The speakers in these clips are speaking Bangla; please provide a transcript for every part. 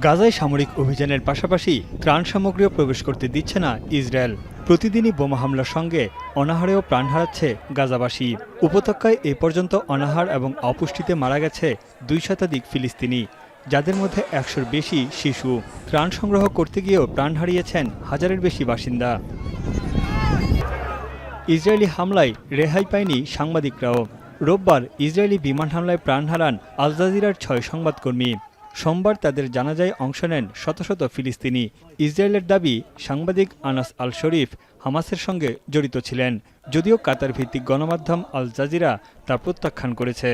গাজায় সামরিক অভিযানের পাশাপাশি ত্রাণ সামগ্রীও প্রবেশ করতে দিচ্ছে না ইসরায়েল। প্রতিদিনই বোমা হামলার সঙ্গে অনাহারেও প্রাণ হারাচ্ছে গাজাবাসী। উপত্যকায় এ পর্যন্ত অনাহার এবং অপুষ্টিতে মারা গেছে 2 শতাধিক ফিলিস্তিনি, যাদের মধ্যে 100-র বেশি শিশু। ত্রাণ সংগ্রহ করতে গিয়েও প্রাণ হারিয়েছেন হাজারের বেশি বাসিন্দা। ইসরায়েলি হামলায় রেহাই পায়নি সাংবাদিকরাও। রোববার ইসরায়েলি বিমান হামলায় প্রাণ হারান আল জাজিরার 6 সংবাদকর্মী। সোমবার তাদের জানাজায় অংশ নেন শত শত ফিলিস্তিনি। ইসরায়েলের দাবি, সাংবাদিক আনাস আল শরীফ হামাসের সঙ্গে জড়িত ছিলেন, যদিও কাতার ভিত্তিক গণমাধ্যম আল জাজিরা তা প্রত্যাখ্যান করেছে।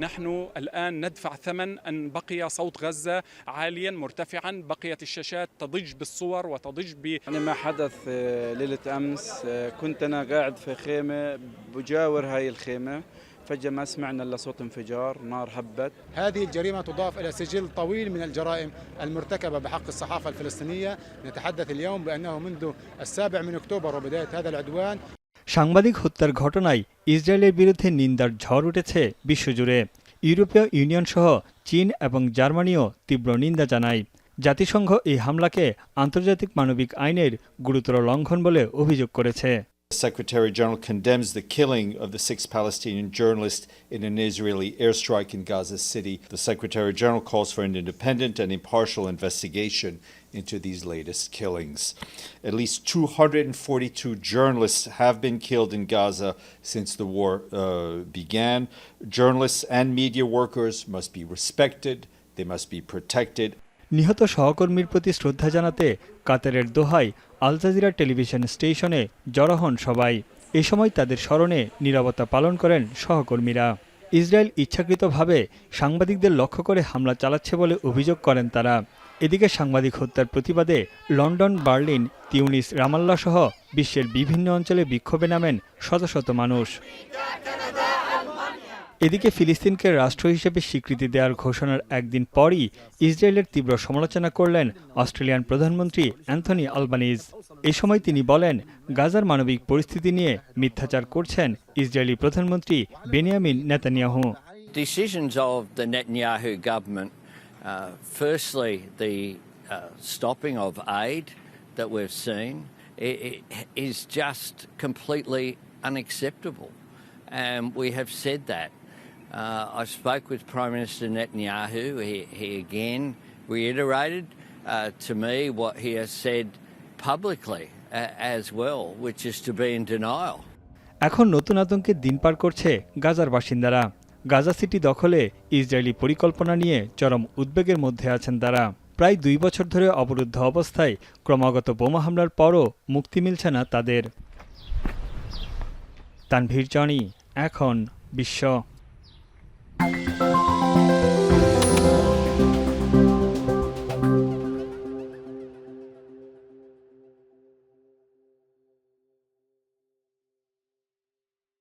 نحن الآن ندفع ثمن أن بقي صوت غزة عاليا مرتفعا، بقيت الشاشات تضج بالصور وتضج أنا ما حدث ليلة أمس كنت أنا قاعد في خيمة بجاور هاي الخيمة، فجأة ما سمعنا إلا صوت انفجار، نار هبت. هذه الجريمة تضاف إلى سجل طويل من الجرائم المرتكبة بحق الصحافة الفلسطينية. نتحدث اليوم بأنه منذ 7 من أكتوبر وبداية هذا العدوان সাংবাদিক হত্যার ঘটনায় ইসরায়েলের বিরুদ্ধে নিন্দার ঝড় উঠেছে বিশ্বজুড়ে। ইউরোপীয় ইউনিয়ন সহ চীন এবং জার্মানিও তীব্র নিন্দা জানায়। জাতিসংঘ এই হামলাকে আন্তর্জাতিক মানবিক আইনের গুরুতর লঙ্ঘন বলে অভিযোগ করেছে। The Secretary General condemns the killing of the 6 Palestinian journalists in an Israeli airstrike in Gaza City. The Secretary General calls for an independent and impartial investigation into these latest killings. At least 242 journalists have been killed in Gaza since the war began. Journalists and media workers must be respected, they must be protected. নিহত সহকর্মীর প্রতি শ্রদ্ধা জানাতে কাতারের দোহায় আল জাজিরা টেলিভিশন স্টেশনে জড়ো হন সবাই। এ সময় তাদের স্মরণে নীরবতা পালন করেন সহকর্মীরা। ইসরায়েল ইচ্ছাকৃতভাবে সাংবাদিকদের লক্ষ্য করে হামলা চালাচ্ছে বলে অভিযোগ করেন তারা। এদিকে সাংবাদিক হত্যার প্রতিবাদে লন্ডন, বার্লিন, তিউনিস, রামাল্লা সহ বিশ্বের বিভিন্ন অঞ্চলে বিক্ষোভে নামেন শত শত মানুষ। এদিকে ফিলিস্তিনকে রাষ্ট্র হিসেবে স্বীকৃতি দেওয়ার ঘোষণার একদিন পরই ইসরায়েলের তীব্র সমালোচনা করলেন অস্ট্রেলিয়ান প্রধানমন্ত্রী অ্যান্থনি আলবানিজ। এ সময় তিনি বলেন, গাজার মানবিক পরিস্থিতি নিয়ে মিথ্যাচার করছেন ইসরায়েলি প্রধানমন্ত্রী Benjamin Netanyahu. Decisions of the Netanyahu government, firstly the stopping of aid that we've seen is just completely unacceptable, and we have said that. I spoke with Prime Minister Netanyahu. He again reiterated to me what he has said publicly as well, which is to be in denial. এখন নতুন আতঙ্কের দিন পার করছে গাজার বাসিন্দারা। গাজা সিটি দখলে ইসরায়েলি পরিকল্পনা নিয়ে চরম উদ্বেগের মধ্যে আছেন তারা। প্রায় 2 বছর ধরে অবরুদ্ধ অবস্থায় ক্রমাগত বোমা হামলার পরও মুক্তি মিলছে না তাদের। তানভীর জনি, এখন বিশ্ব।